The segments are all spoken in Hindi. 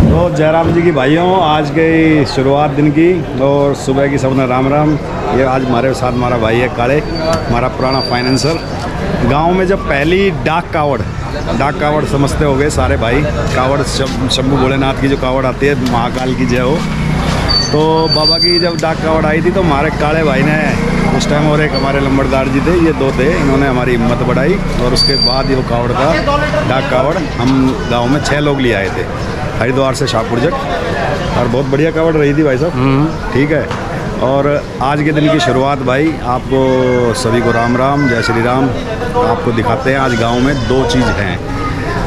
तो जयराम जी की भाइयों, आज की शुरुआत दिन की और सुबह की सबने राम राम। ये आज हमारे साथ हमारा भाई है काले, हमारा पुराना फाइनेंसर। गांव में जब पहली डाक कावड़ समझते होंगे सारे भाई, कावड़ शंभू भोलेनाथ की जो कावड़ आती है, महाकाल की जय हो। तो बाबा की जब डाक कावड़ आई थी तो हमारे काले भाई ने उस टाइम, और एक हमारे लंबड़दार जी थे, ये दो थे, इन्होंने हमारी हिम्मत बढ़ाई और उसके बाद ये कावड़ का डाक कावड़ हम गांव में 6 लोग ले आए थे हरिद्वार से शाहपुर जक, और बहुत बढ़िया कावड़ रही थी भाई साहब। ठीक है। और आज के दिन की शुरुआत भाई, आपको सभी को राम राम, जय श्री राम। आपको दिखाते हैं आज गांव में 2 चीज़ हैं।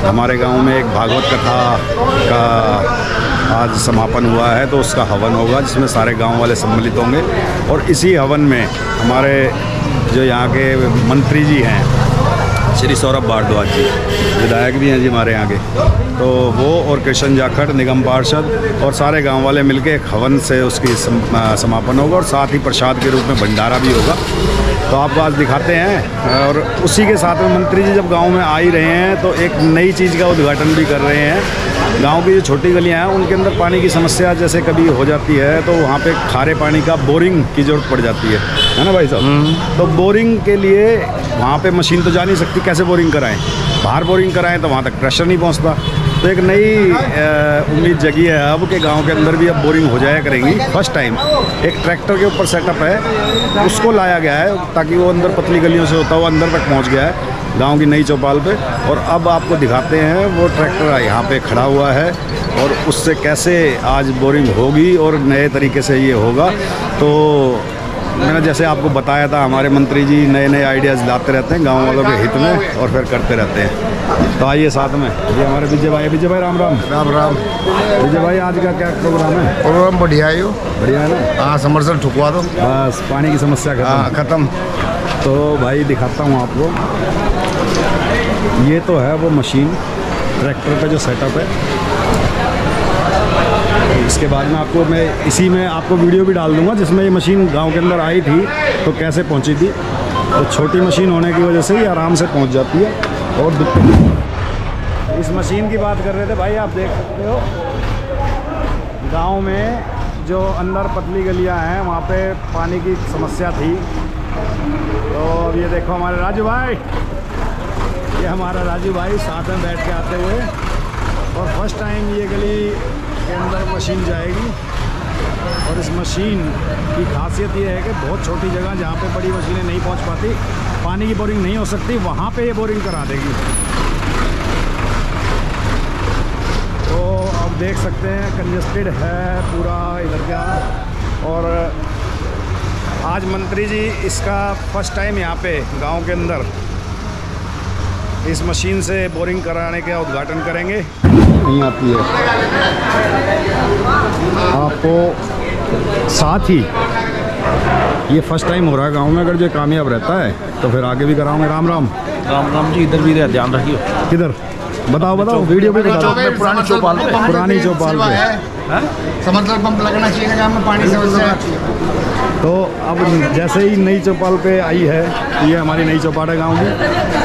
हमारे गांव में एक भागवत कथा का आज समापन हुआ है, तो उसका हवन होगा जिसमें सारे गांव वाले सम्मिलित होंगे। और इसी हवन में हमारे जो यहाँ के मंत्री जी हैं, श्री सौरभ भारद्वाज जी, विधायक भी हैं जी हमारे यहाँ के, तो वो और कृष्ण जाखड़ निगम पार्षद और सारे गांव वाले मिलके एक हवन से उसकी समापन होगा, और साथ ही प्रसाद के रूप में भंडारा भी होगा। तो आपको आज दिखाते हैं। और उसी के साथ में मंत्री जी जब गांव में आ ही रहे हैं तो एक नई चीज़ का उद्घाटन भी कर रहे हैं। गांव की जो छोटी गलियां हैं उनके अंदर पानी की समस्या जैसे कभी हो जाती है, तो वहाँ पे खारे पानी का बोरिंग की ज़रूरत पड़ जाती है ना भाई साहब। तो बोरिंग के लिए वहाँ पे मशीन तो जा नहीं सकती, कैसे बोरिंग कराएं? बाहर बोरिंग कराएं तो वहाँ तक प्रेशर नहीं पहुँचता। तो एक नई उम्मीद जगी है अब के गांव के अंदर भी अब बोरिंग हो जाया करेंगी। फर्स्ट टाइम एक ट्रैक्टर के ऊपर सेटअप है, उसको लाया गया है ताकि वो अंदर पतली गलियों से होता हुआ अंदर तक पहुंच गया है गांव की नई चौपाल पे। और अब आपको दिखाते हैं वो ट्रैक्टर यहाँ पे खड़ा हुआ है और उससे कैसे आज बोरिंग होगी और नए तरीके से ये होगा। तो मैंने जैसे आपको बताया था, हमारे मंत्री जी नए नए आइडियाज़ लाते रहते हैं गांव वालों के हित में और फिर करते रहते हैं। तो आइए साथ में, ये हमारे विजय भाई राम राम। राम राम। विजय भाई, आज का क्या प्रोग्राम है? प्रोग्राम बढ़िया है, बढ़िया है ना? हाँ, समरसेल ठुकवा दो, बस पानी की समस्या खत्म। तो भाई दिखाता हूँ आपको, ये तो है वो मशीन, ट्रैक्टर का जो सेटअप है। इसके बाद में आपको मैं इसी में आपको वीडियो भी डाल दूंगा जिसमें ये मशीन गांव के अंदर आई थी तो कैसे पहुंची थी। तो छोटी मशीन होने की वजह से ही आराम से पहुंच जाती है और दिक्कत। इस मशीन की बात कर रहे थे भाई, आप देख सकते हो गांव में जो अंदर पतली गलियां हैं वहाँ पे पानी की समस्या थी। तो अब ये देखो हमारे राजू भाई, ये हमारा राजू भाई साथ में बैठ के आते हुए, और फर्स्ट टाइम ये गली के अंदर मशीन जाएगी। और इस मशीन की खासियत ये है कि बहुत छोटी जगह जहाँ पे बड़ी मशीनें नहीं पहुँच पाती, पानी की बोरिंग नहीं हो सकती, वहाँ पे ये बोरिंग करा देगी। तो अब देख सकते हैं कंजेस्टेड है पूरा इधर का। और आज मंत्री जी इसका फर्स्ट टाइम यहाँ पे गांव के अंदर इस मशीन से बोरिंग कराने का उद्घाटन करेंगे। नहीं आती है आपको, साथ ही ये फर्स्ट टाइम हो रहा है गांव में। अगर जो कामयाब रहता है तो फिर आगे भी कराऊंगे। राम राम। राम राम जी। इधर भी ध्यान रखिए। किधर बताओ वीडियो पे बताओ। पुरानी चौपाल पे, पुरानी चौपाल पे समरसेल पंप लगना चाहिए गाँव में, पानी समस्या। तो अब जैसे ही नई चौपाल पे आई है, ये हमारी नई चौपाल है गांव में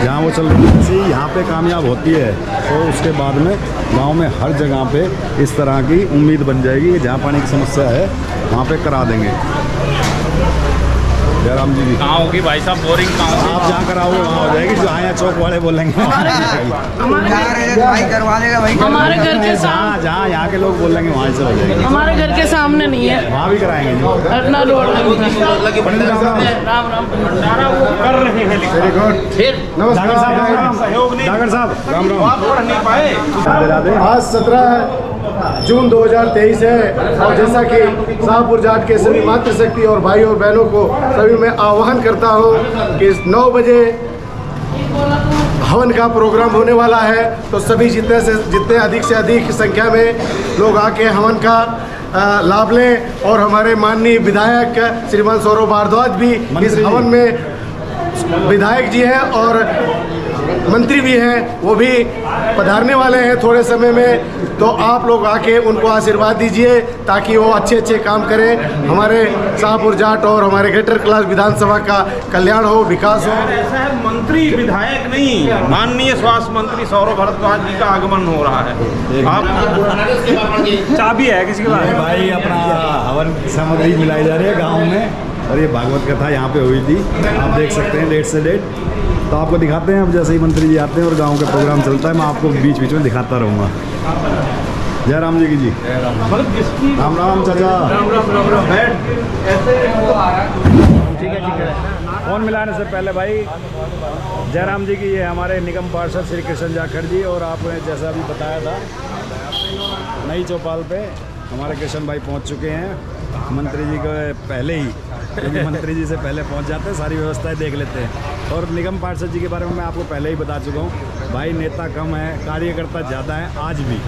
जहाँ वो चल रही है, जैसे ही यहाँ पे कामयाब होती है तो उसके बाद में गांव में हर जगह पे इस तरह की उम्मीद बन जाएगी कि जहाँ पानी की समस्या है वहाँ पे करा देंगे। जयराम जी भी कहाँ होगी भाई साहब बोरिंग? कहाँ आप जहाँ कराओगे वहाँ हो जाएगी, जो आया चौक वाले बोलेंगे हमारे घर के सामने, जहाँ यहाँ के लोग बोलेंगे वहाँ से हो जाएगी। हमारे घर के सामने नहीं है, वहाँ भी कराएंगे जी। अरना रोड पंडित राम राम। भंडारा वो कर रहे हैं, वेरी गुड। फिर डागर साहब राम राम। नहीं पाए। आज 17 जून 2023 है, और जैसा कि शाहपुर जाट के सभी मातृशक्ति और भाई और बहनों को सभी मैं आह्वान करता हूं कि 9 बजे हवन का प्रोग्राम होने वाला है। तो सभी जितने अधिक से अधिक संख्या में लोग आके हवन का लाभ लें। और हमारे माननीय विधायक श्रीमान सौरभ भारद्वाज भी इस हवन में विधायक जी हैं और मंत्री भी हैं, वो भी पधारने वाले हैं थोड़े समय में। तो आप लोग आके उनको आशीर्वाद दीजिए ताकि वो अच्छे अच्छे काम करें, हमारे शाहपुर जाट और हमारे ग्रेटर कैलाश विधानसभा का कल्याण हो, विकास हो। ऐसा है, मंत्री विधायक नहीं, माननीय स्वास्थ्य मंत्री सौरभ भारद्वाज जी का आगमन हो रहा है। आप चाबी है किसी के पास? भाई अपना हवन सामग्री मिलाई जा रही है गांव में, और ये भागवत कथा यहाँ पे हुई थी, आप देख सकते हैं डेट से डेट। तो आपको दिखाते हैं, अब जैसे ही मंत्री जी आते हैं और गांव का प्रोग्राम चलता है, मैं आपको बीच बीच में दिखाता रहूँगा। जय राम जी की जी। राम राम चाचा। ठीक है। फोन मिलाने से पहले भाई जयराम जी की, ये हमारे निगम पार्षद श्री कृष्ण जाखड़ जी, और आपने जैसा अभी बताया था नई चौपाल पे हमारे कृष्ण भाई पहुंच चुके हैं मंत्री जी के पहले ही, क्योंकि मंत्री जी से पहले पहुंच जाते हैं, सारी व्यवस्थाएं देख लेते हैं। और निगम पार्षद जी के बारे में मैं आपको पहले ही बता चुका हूँ, भाई नेता कम है, कार्यकर्ता ज़्यादा है। आज भी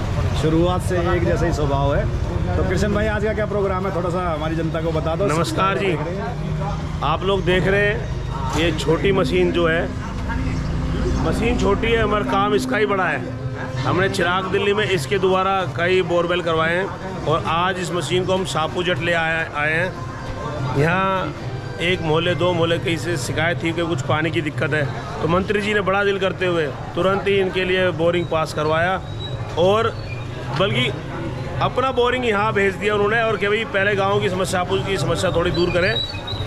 शुरुआत से एक जैसा ही स्वभाव है। तो कृष्ण भाई आज का क्या प्रोग्राम है, थोड़ा सा हमारी जनता को बता दो। नमस्कार जी, आप लोग देख रहे हैं ये छोटी मशीन जो है, मशीन छोटी है मगर काम इसका ही बड़ा है। हमने चिराग दिल्ली में इसके द्वारा कई बोरवेल करवाए हैं, और आज इस मशीन को हम शाहपुर जट ले आए हैं। यहाँ एक मोहल्ले दो मोहल्ले कहीं से शिकायत थी कि कुछ पानी की दिक्कत है, तो मंत्री जी ने बड़ा दिल करते हुए तुरंत ही इनके लिए बोरिंग पास करवाया, और बल्कि अपना बोरिंग यहाँ भेज दिया उन्होंने, और कि भाई पहले गाँव की समस्या, शाहपुर की समस्या थोड़ी दूर करें।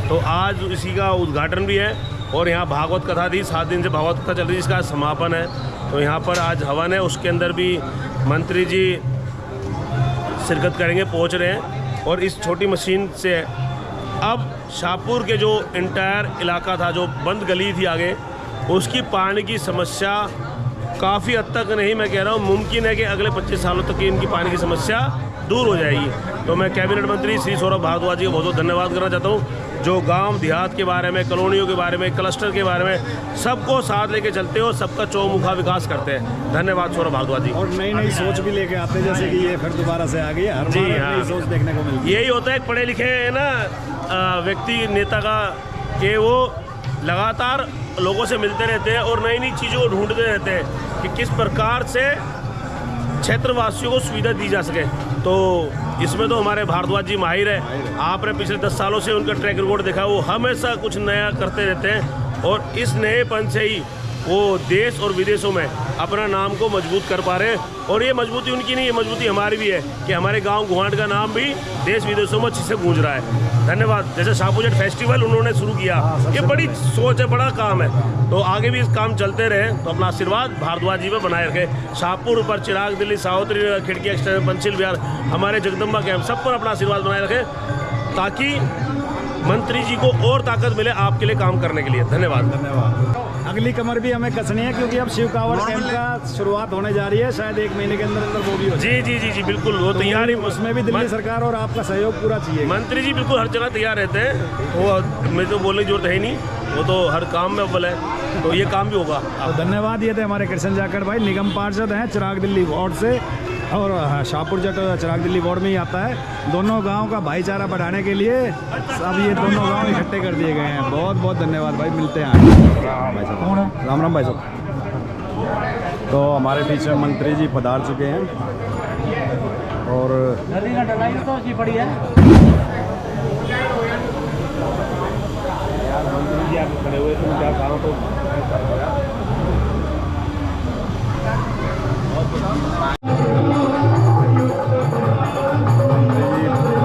तो आज इसी का उद्घाटन भी है, और यहाँ भागवत कथा थी, 7 दिन से भागवत कथा चल रही है, इसका समापन है। तो यहाँ पर आज हवन है, उसके अंदर भी मंत्री जी शिरकत करेंगे, पहुँच रहे हैं। और इस छोटी मशीन से अब शाहपुर के जो इंटायर इलाका था, जो बंद गली थी आगे, उसकी पानी की समस्या काफ़ी हद तक नहीं, मैं कह रहा हूँ मुमकिन है कि अगले 25 सालों तक इनकी पानी की समस्या दूर हो जाएगी। तो मैं कैबिनेट मंत्री श्री सौरभ भारद्वाज जी का बहुत बहुत धन्यवाद करना चाहता हूँ, जो गांव देहात के बारे में, कॉलोनियों के बारे में, क्लस्टर के बारे में सबको साथ लेके चलते हो, सबका चौमुखा विकास करते हैं। धन्यवाद सौरभ भारद्वाज जी। और नई नई सोच भी लेके आते हैं, जैसे कि ये फिर दोबारा से आ गई है, हर बार नई सोच देखने को मिलती है। यही होता है पढ़े लिखे है ना व्यक्ति, नेता का, कि वो लगातार लोगों से मिलते रहते हैं और नई नई चीज़ों को ढूंढते रहते हैं कि किस प्रकार से क्षेत्रवासियों को सुविधा दी जा सके। तो इसमें तो हमारे भारद्वाज जी माहिर है। आपने पिछले 10 सालों से उनका ट्रैक रिकॉर्ड देखा, वो हमेशा कुछ नया करते रहते हैं, और इस नएपन से ही वो देश और विदेशों में अपना नाम को मजबूत कर पा रहे हैं। और ये मजबूती उनकी नहीं, ये मजबूती हमारी भी है कि हमारे गांव गुहाट का नाम भी देश विदेशों में अच्छे से गूंज रहा है। धन्यवाद। जैसे शाहपुर जट फेस्टिवल उन्होंने शुरू किया, ये बड़ी सोच है, बड़ा काम है। तो आगे भी इस काम चलते रहे, तो अपना आशीर्वाद भारद्वाज जी में बनाए रखें। शाहपुर पर, चिराग दिल्ली, सावत्री, खिड़की एक्सटेंशन, पंचिल विहार, हमारे जगदम्बा कैंप, सब पर अपना आशीर्वाद बनाए रखें, ताकि मंत्री जी को और ताकत मिले आपके लिए काम करने के लिए। धन्यवाद। अगली कमर भी हमें कसनी है, क्योंकि अब शिव कांवड़ कैंप का शुरुआत होने जा रही है, शायद 1 महीने के अंदर अंदर वो भी हो जाए। जी बिल्कुल, वो तैयार ही। उसमें भी दिल्ली सरकार और आपका सहयोग पूरा चाहिए। मंत्री जी बिल्कुल हर जगह तैयार रहते हैं, वो मुझे तो बोलने की जरूरत है ही नहीं, वो तो हर काम में अव्वल है, तो ये काम भी होगा। तो धन्यवाद। ये थे हमारे कृष्ण जाखड़ भाई, निगम पार्षद हैं चिराग दिल्ली वार्ड से, और शाहपुर जट चिराग दिल्ली वार्ड में ही आता है। दोनों गांव का भाईचारा बढ़ाने के लिए अब ये दोनों गांव इकट्ठे कर दिए गए हैं। बहुत बहुत धन्यवाद भाई, मिलते हैं भाई साहब। राम राम भाई साहब। तो हमारे बीच में मंत्री जी पधार चुके हैं, और मंत्री जी आप खड़े हुए थे, क्या कहा तो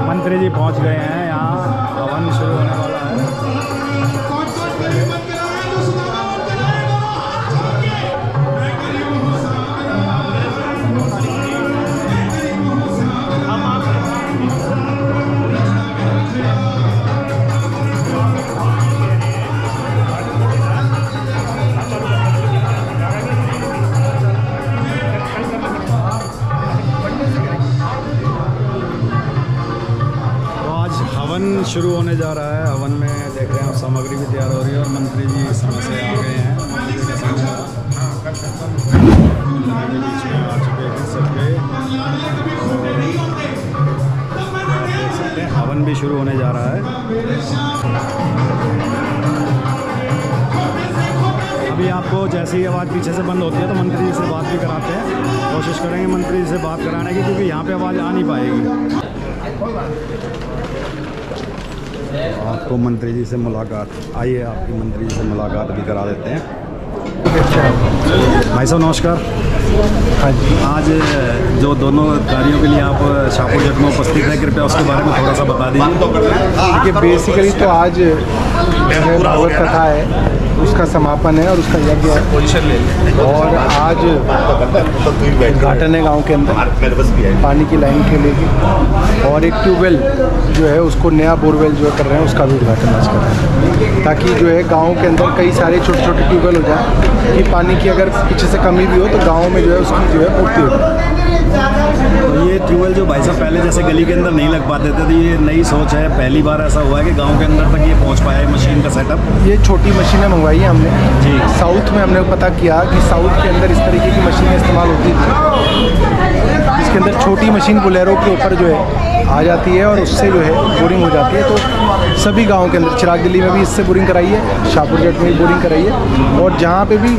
मंत्री जी पहुंच गए हैं, यहाँ हवन शुरू होने वाला है। हवन शुरू होने जा रहा है। हवन में देख रहे हैं आप, सामग्री भी तैयार हो रही है, और मंत्री जी समय से आ गए हैं, बीच में आ चुके हैं सबके, देख सकते हैं हवन भी शुरू होने जा रहा है। अभी आपको जैसी आवाज़ पीछे से बंद होती है तो मंत्री जी से बात भी कराते हैं, कोशिश करेंगे मंत्री जी से बात कराने की, क्योंकि यहाँ पे आवाज़ आ नहीं पाएगी। आपको मंत्री जी से मुलाकात, आइए आपकी मंत्री जी से मुलाकात भी करा देते हैं। भाई साहब नमस्कार। हाँ जी, आज जो दोनों कार्यों के लिए आप शाहपुर जट में उपस्थित हैं, कृपया उसके बारे में थोड़ा सा बता दीजिए। देखिए बेसिकली तो आज भागवत कथा है, उसका समापन है और उसका यज्ञ है, और आज उद्घाटन है गांव के अंदर पानी की लाइन के लिए, और एक ट्यूबवेल जो है उसको नया बोरवेल जो कर रहे हैं उसका भी उद्घाटन आज कर रहे हैं, ताकि जो है गांव के अंदर कई सारे छोटे छोटे ट्यूबवेल हो जाए कि पानी की अगर पीछे से कमी भी हो तो गाँव में जो है उसकी जो है पूर्ति हो जाए। तो ये ट्यूबवेल जो भाई साहब पहले जैसे गली के अंदर नहीं लग पाते थे, तो ये नई सोच है, पहली बार ऐसा हुआ है कि गांव के अंदर तक ये पहुंच पाया है मशीन का सेटअप। ये छोटी मशीनें मंगवाई है हमने जी। साउथ में हमने पता किया कि साउथ के अंदर इस तरीके की मशीनें इस्तेमाल होती थी, इसके अंदर छोटी मशीन बोलेरो के ऊपर जो है आ जाती है और उससे जो है बोरिंग हो जाती है। तो सभी गाँव के अंदर, चिराग दिल्ली में भी इससे बोरिंग कराई है, शाहपुर जट में भी बोरिंग कराई है, और जहाँ पे भी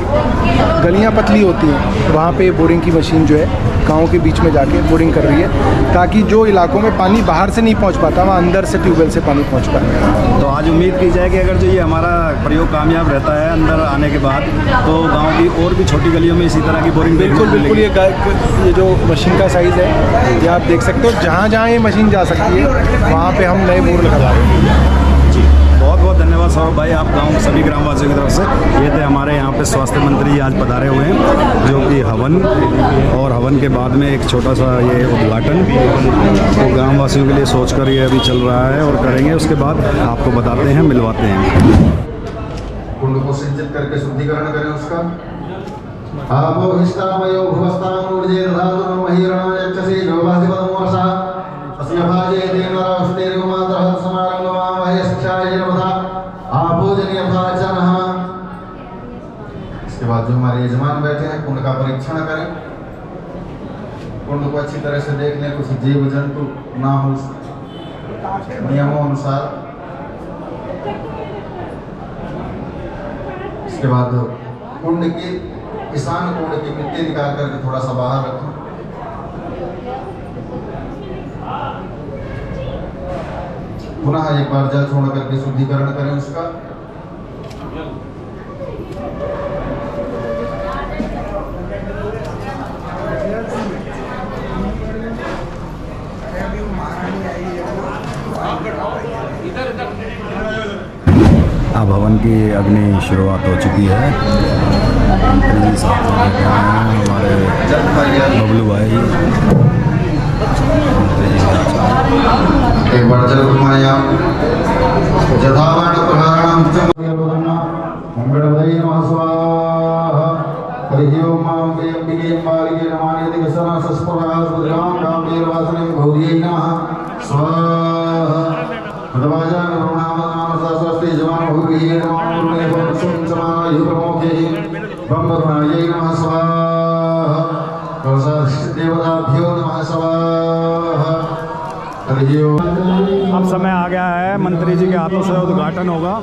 गलियाँ पतली होती हैं वहाँ पे बोरिंग की मशीन जो है गाँव के बीच में जाके बोरिंग कर रही है, ताकि जो इलाकों में पानी बाहर से नहीं पहुँच पाता वहाँ अंदर से ट्यूबवेल से पानी पहुँच पाए। तो आज उम्मीद की जाए कि अगर जो ये हमारा प्रयोग कामयाब रहता है अंदर आने के बाद, तो गांव की और भी छोटी गलियों में इसी तरह की बोरिंग बिल्कुल बिल्कुल, ये जो मशीन का साइज़ है ये आप देख सकते हो, जहाँ जहाँ ये मशीन जा सकती है वहाँ पे हम नए बोर लगा रहे हैं। बहुत बहुत धन्यवाद सौरभ भाई, आप गांव के सभी ग्रामवासियों की तरफ से। ये थे हमारे यहाँ पे स्वास्थ्य मंत्री जी आज पधारे हुए हैं, जो कि हवन और हवन के बाद में एक छोटा सा ये उद्घाटन तो ग्रामवासियों के लिए सोचकर ये अभी चल रहा है और करेंगे, उसके बाद आपको बताते हैं, मिलवाते हैं। कुंड को सिंचित करके शुद्धिकरण करें उसका। आपो हिष्टामयो भुवस्तान ऊर्जे धातु महिरणा यक्षसे जोवासि पदमोरसा अस्य भाजे देनरास्तेर मातरः समारंगमा वयस्क्षाय नमः आपो जनिय भाजनः। इसके बाद जो हमारे यजमान बैठे हैं कुंड का परीक्षण करें, कुंड को अच्छी तरह से देख लें, कुछ जीव जंतु ना हो नियमों अनुसार। इसके बाद कुंड की ईशान कोण की मिट्टी निकाल करके थोड़ा सा बाहर रखें। पुनः एक बार जल छोड़ करके शुद्धिकरण करें उसका। अब हवन की अग्नि शुरुआत हो चुकी है। मंत्री जी साथ में बैठे हैं हमारे बबलू भाई। एक बार जल घुमाया जथावान प्रहारणं चंद्रवदना मंगलवदे नमः स्वाहा। हरि ओम मां प्रियंबिके मालिके नमानि दिवसना सस्पुरास बुद्रां कामेर वासने भौर्यै नमः स्वाहा। भगवाजा नमः स्वस्ति जवान भूर्ये नमः पूर्णे भवसुं समायु प्रमोखे ब्रह्मरुणायै नमः स्वाहा। देवताभ्यो नमः स्वाहा। हरि ओम। अब समय आ गया है, मंत्री जी के हाथों से उद्घाटन होगा।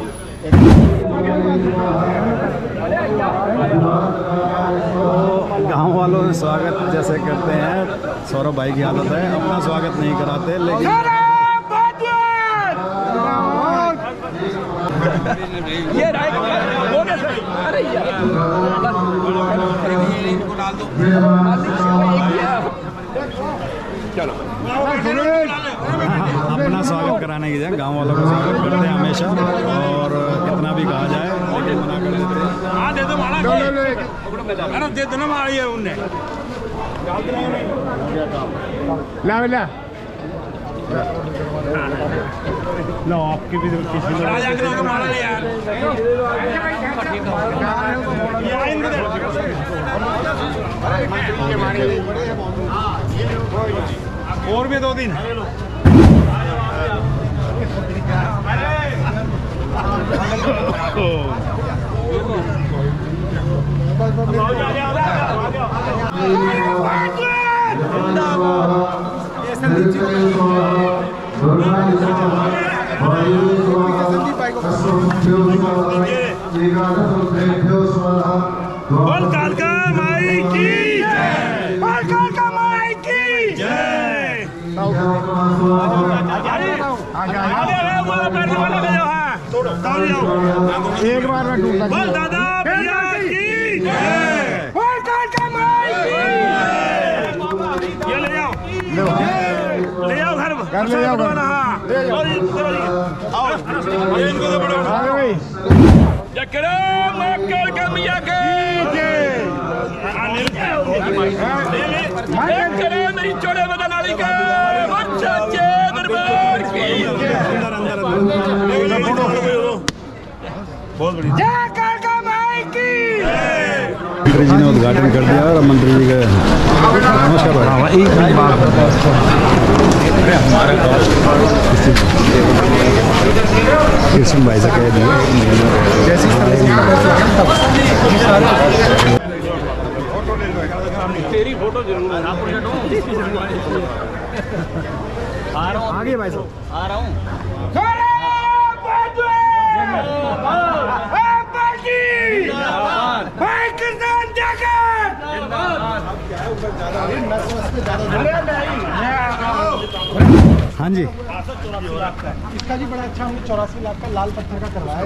तो गांव वालों ने स्वागत जैसे करते हैं, सौरभ भाई की आदत है, अपना स्वागत नहीं कराते, लेकिन अपना स्वागत कराने की जाए, गांव वालों का स्वागत करते हैं हमेशा, और कितना भी कहा जाए लेकिन मना कर देते हैं। दे दो माला दे दो ना माला, ये उनने ला लो आपकी भी किसी माला ले यार। और भी 2 दिन स्वाहा। एक बार में टूटा बोल दादा भैया की ये ले आओ घर ले आओ घर। इनको तो बड़ा आगे भाई जकरा मक्कर कमिया के जकरा नहीं छोड़े बदन वाली के बच्चा के दरबार की बहुत बड़ी मंत्री जी ने उद्घाटन कर दिया और मंत्री जी का नमस्कार भाई। एक बात कृष्ण भाई से कह दिए तेरी फोटो जरूर आगे भाई साहब आ रहा हूँ। हाँ जी इसका जी बड़ा अच्छा हमने 84 लाख का लाल पत्थर का करवाया।